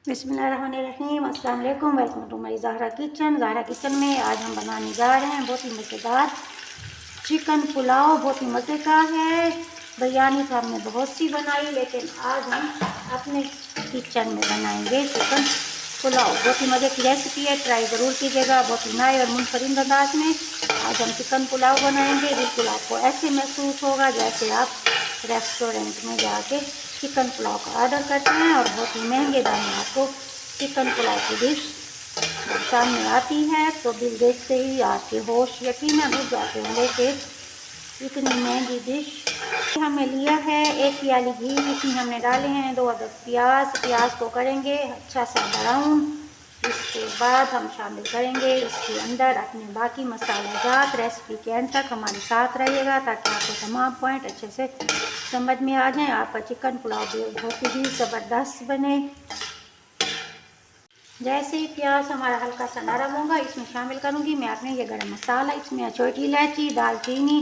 बिस्मिल्लाहिर्रहमानिर्रहीम। अस्सलाम वालेकुम। Welcome to my Zahra kitchen. Zahra kitchen में आज हम बनाने जा रहे हैं बहुत ही मज़ेदार चिकन पुलाव। बहुत ही मज़े का है। बिरयानी तो हमने बहुत सी बनाई, लेकिन आज हम अपने किचन में बनाएंगे चिकन पुलाव। बहुत ही मज़े की रेसिपी है, ट्राई ज़रूर कीजिएगा। बहुत ही नए और मुनफरिद अंदाज में आज हम चिकन पुलाव बनाएंगे। बिल्कुल आपको ऐसे महसूस होगा जैसे आप रेस्टोरेंट में जाके चिकन पुलाव का ऑर्डर करते हैं, और बहुत ही महंगे दाम में आपको चिकन पुलाव की डिश सामने आती है तो बिल देखते ही आपके होश यकीनन उड़ जाते होंगे कि इतनी महंगी डिश। हमें लिया है 1 प्याली घी, इसमें हमने डाले हैं 2 अदद प्याज को करेंगे अच्छा सा ब्राउन। इसके बाद हम शामिल करेंगे इसके अंदर अपने बाकी मसालेजात। रेसिपी के अंत तक हमारे साथ रहिएगा ताकि आपको तमाम पॉइंट अच्छे से समझ में आ जाए, आपका चिकन पुलाव भी बहुत ही ज़बरदस्त बने। जैसे ही प्याज हमारा हल्का सा नरम होगा, इसमें शामिल करूँगी मैं अपने ये गरम मसाला। इसमें छोटी इलायची, दालचीनी,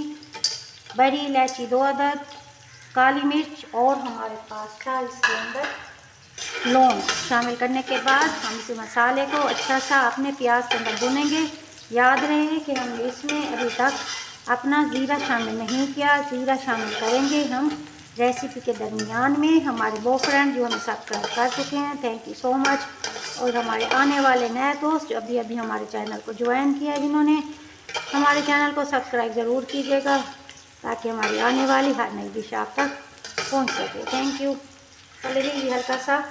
बड़ी इलायची 2 अदद, काली मिर्च और हमारे पास था इसके अंदर लौंग। शामिल करने के बाद हम इस मसाले को अच्छा सा अपने प्याज के अंदर भूनेंगे। याद रहे कि हमने इसमें अभी तक अपना ज़ीरा शामिल नहीं किया। ज़ीरा शामिल करेंगे हम रेसिपी के दरमियान में। हमारे वो फ्रेंड जो हमें सब्सक्राइब कर चुके हैं, थैंक यू सो मच। और हमारे आने वाले नए दोस्त जो अभी अभी हमारे चैनल को ज्वाइन किया है, जिन्होंने हमारे चैनल को सब्सक्राइब ज़रूर कीजिएगा ताकि हमारी आने वाली हर नई डिश आप तक पहुँच सके। Thank you. कलर भी हल्का सा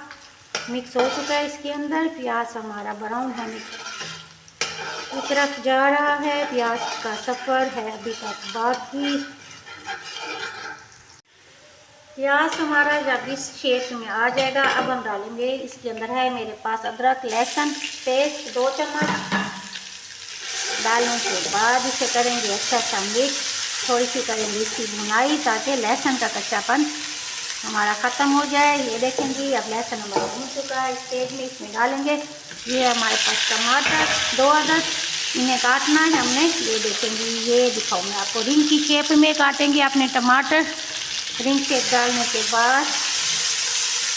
मिक्स हो चुका है इसके अंदर। प्याज हमारा ब्राउन होने की तरफ जा रहा है। प्याज का सफ़र है अभी तक बाकी। प्याज हमारा जब इस शेप में आ जाएगा, अब हम डालेंगे इसके अंदर है मेरे पास अदरक लहसुन पेस्ट 2 चम्मच। डालने के बाद इसे करेंगे अच्छा सा मिक्स। थोड़ी सी करेंगे इसकी भुनाई ताकि लहसुन का कच्चापन हमारा ख़त्म हो जाए। ये देखेंगे अब लहसुन हमारा भून चुका है। इस स्टेज में इसमें डालेंगे ये हमारे पास टमाटर 2 अदद। इन्हें काटना है हमने, ये देखेंगे, ये दिखाऊँ मैं आपको, रिंग की शेप में काटेंगे अपने टमाटर। रिंग शेप डालने के बाद,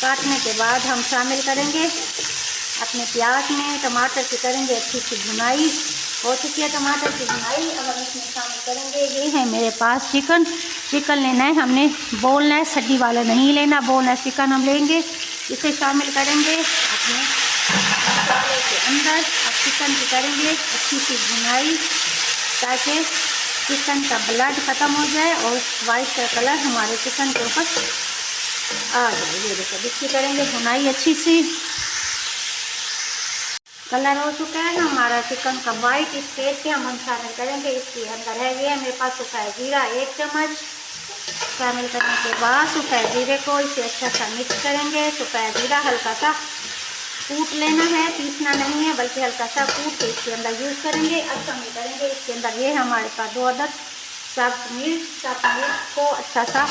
काटने के बाद हम शामिल करेंगे अपने प्याज में। टमाटर की करेंगे अच्छी सी भुनाई। हो चुकी है टमाटर की भुनाई। अब हम इसमें शामिल करेंगे, ये है मेरे पास चिकन लेना है हमने, बोनलेस हड्डी वाला नहीं लेना, बोनलेस चिकन हम लेंगे। इसे शामिल करेंगे अपने मसाले के अंदर। अब चिकन की करेंगे अच्छी सी भुनाई ताकि चिकन का ब्लड ख़त्म हो जाए और वाइट का कलर हमारे चिकन के ऊपर आ जाए। ये देखो, इसकी करेंगे भुनाई अच्छी सी। कलर हो चुका है हमारा चिकन का वाइट। इस स्टेज पे हम शामिल करेंगे इसके अंदर है ये मेरे पास सूखा जीरा 1 चम्मच। शामिल करने के बाद सूखा जीरे को इसे अच्छा सा मिक्स करेंगे। सूखा जीरा हल्का सा कूट लेना है, पीसना नहीं है, बल्कि हल्का सा कूट के इसके अंदर यूज़ करेंगे। अब शामिल करेंगे इसके अंदर ये हमारे पास 2 अदद सब्ज़ मिर्च को अच्छा सा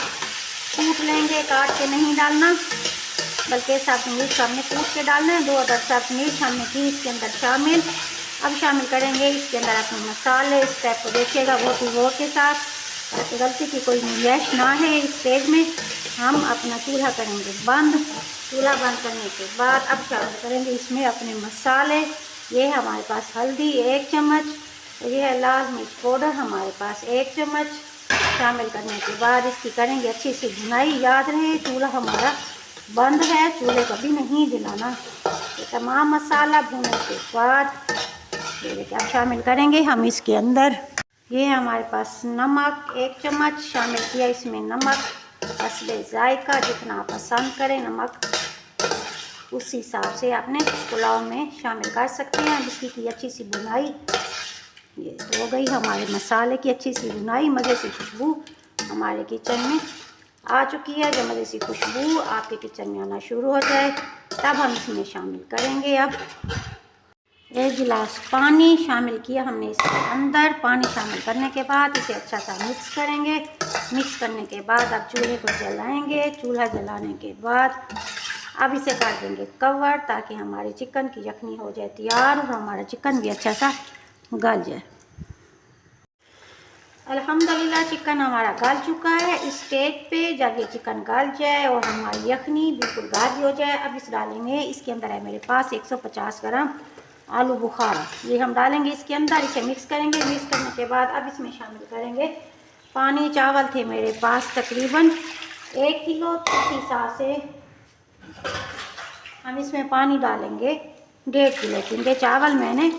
कूट लेंगे, काट के नहीं डालना बल्कि सब्ज़ मिर्च हमने कूट के डालना है। 2 अदद सब्ज़ मिर्च हमने की इसके अंदर शामिल। अब शामिल करेंगे इसके अंदर अपने मसाले। इस स्टेप को देखिएगा बहुत ही गौर के साथ ताकि गलती की कोई गुंजाइश ना है। इस स्टेज में हम अपना चूल्हा करेंगे बंद। चूल्हा बंद करने के बाद अब शामिल करेंगे इसमें अपने मसाले। ये हमारे पास हल्दी 1 चम्मच, ये है लाल मिर्च पाउडर हमारे पास 1 चम्मच। शामिल करने के बाद इसकी करेंगे अच्छी सी भुनाई। याद रहे चूल्हा हमारा बंद है, चूल्हे कभी नहीं जलाना। ये तमाम मसाला भूनने के बाद ये देखिए अब शामिल करेंगे हम इसके अंदर, ये हमारे पास नमक 1 चम्मच शामिल किया। इसमें नमक हस्बे जायका, जितना आप पसंद करें नमक उस हिसाब से आपने पुलाव में शामिल कर सकते हैं। अब इसकी की अच्छी सी भुनाई। ये हो गई हमारे मसाले की अच्छी सी भुनाई। मज़े सी खुशबू हमारे किचन में आ चुकी है। जब मज़े सी खुशबू आपके किचन में आना शुरू हो जाए तब हम इसमें शामिल करेंगे अब 1 गिलास पानी शामिल किया हमने इसके अंदर। पानी शामिल करने के बाद इसे अच्छा सा मिक्स करेंगे। मिक्स करने के बाद अब चूल्हे को जलाएंगे। चूल्हा जलाने के बाद अब इसे कर देंगे कवर ताकि हमारे चिकन की यखनी हो जाए तैयार और हमारा चिकन भी अच्छा सा गल जाए। अल्हम्दुलिल्लाह चिकन हमारा गल चुका है। इस स्टेज पे जब ये चिकन गल जाए और हमारी यखनी बिल्कुल गाढ़ी हो जाए, अब इस डालेंगे, इसके अंदर है मेरे पास 150 ग्राम आलू बुखारा, ये हम डालेंगे इसके अंदर। इसे मिक्स करेंगे। मिक्स करने के बाद अब इसमें शामिल करेंगे पानी। चावल थे मेरे पास तकरीबन 1 किलो, इस हिसाब से हम इसमें पानी डालेंगे 1.5 किलो, क्योंकि चावल मैंने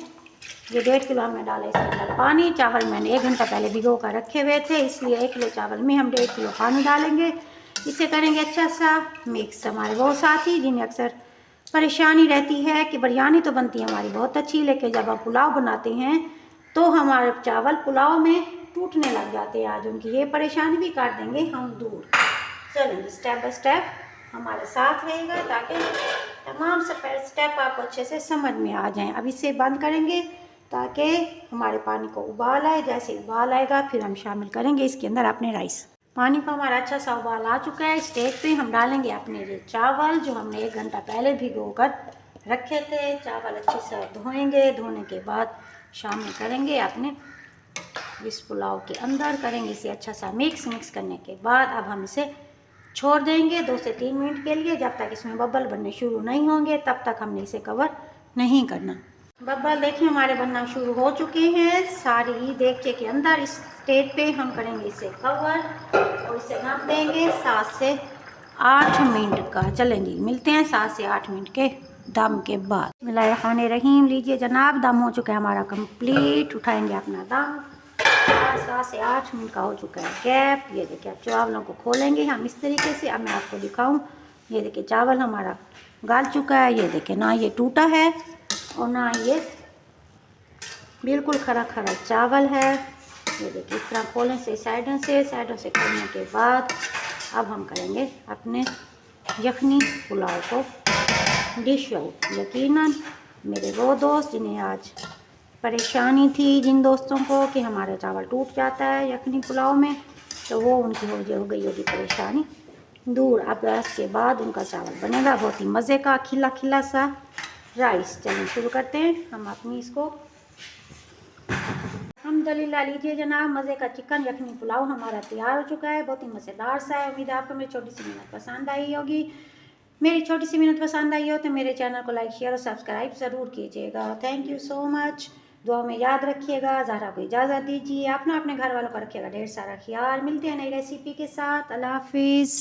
ये 1.5 किलो हमने डाला इसके अंदर पानी। चावल मैंने 1 घंटा पहले भिगो कर रखे हुए थे, इसलिए 1 किलो चावल में हम 1.5 किलो पानी डालेंगे। इसे करेंगे अच्छा सा मिक्स। हमारे वो साथी जिन्हें अक्सर परेशानी रहती है कि बिरयानी तो बनती है हमारी बहुत अच्छी, लेकिन जब हम पुलाव बनाते हैं तो हमारे चावल पुलाव में टूटने लग जाते हैं, आज उनकी ये परेशानी भी काट देंगे हम दूर। चलेंगे स्टेप बाय स्टेप हमारे साथ रहेगा, ताकि तमाम स्टेप आपको अच्छे से समझ में आ जाएं। अब इसे बंद करेंगे ताकि हमारे पानी को उबाल आए। जैसे उबाल आएगा फिर हम शामिल करेंगे इसके अंदर अपने राइस। पानी को हमारा अच्छा सा उबाल आ चुका है। स्टेज पे हम डालेंगे अपने ये चावल जो हमने 1 घंटा पहले भिगो कर रखे थे। चावल अच्छे से धोएंगे, धोने के बाद शामिल करेंगे अपने इस पुलाव के अंदर, करेंगे इसे अच्छा सा मिक्स करने के बाद अब हम इसे छोड़ देंगे 2 से 3 मिनट के लिए। जब तक इसमें बबल बनने शुरू नहीं होंगे तब तक हमने इसे कवर नहीं करना। बबल देखिए हमारे बनना शुरू हो चुके हैं सारी देगचे के अंदर। इस स्टेज पे हम करेंगे इसे कवर और इसे दम देंगे 7 से 8 मिनट का। चलें जी, मिलते हैं 7 से 8 मिनट के दम के बाद। बिस्मिल्लाहिर्रहमानिर्रहीम। लीजिए जनाब, दम हो चुका है हमारा कंप्लीट। उठाएंगे अपना दम। 7 से 8 मिनट का हो चुका है गैप। ये देखिए अब चावलों को खोलेंगे हम इस तरीके से। अब मैं आपको दिखाऊं, ये देखिए चावल हमारा गल चुका है। ये देखिए ना ये टूटा है और ना ये बिल्कुल खरा खरा चावल है। ये देखिए इस तरह खोलने से साइडों से खोलने के बाद अब हम करेंगे अपने यखनी पुलाव को डिश आउट। यकीनन मेरे वो दोस्त जिन्हें आज परेशानी थी, जिन दोस्तों को कि हमारा चावल टूट जाता है यखनी पुलाव में, तो वो उनकी हो गई होगी परेशानी दूर। अब इसके बाद उनका चावल बनेगा बहुत ही मज़े का खिला खिला सा राइस। चलिए शुरू करते हैं हम अपनी इसको। अल्हम्दुलिल्लाह, लीजिए जनाब, मज़े का चिकन यखनी पुलाव हमारा तैयार हो चुका है। बहुत ही मज़ेदार सा है। उम्मीद है आपको मेरी छोटी सी मेहनत पसंद आई होगी। मेरी छोटी सी मेहनत पसंद आई हो तो मेरे चैनल को लाइक शेयर और सब्सक्राइब ज़रूर कीजिएगा। Thank you so much. दुआ में याद रखिएगा। ज़हरा को इजाज़त दीजिए। अपने घर वालों का रखिएगा ढेर सारा ख्याल। मिलते हैं नई रेसिपी के साथ। अल्लाह हाफिज़।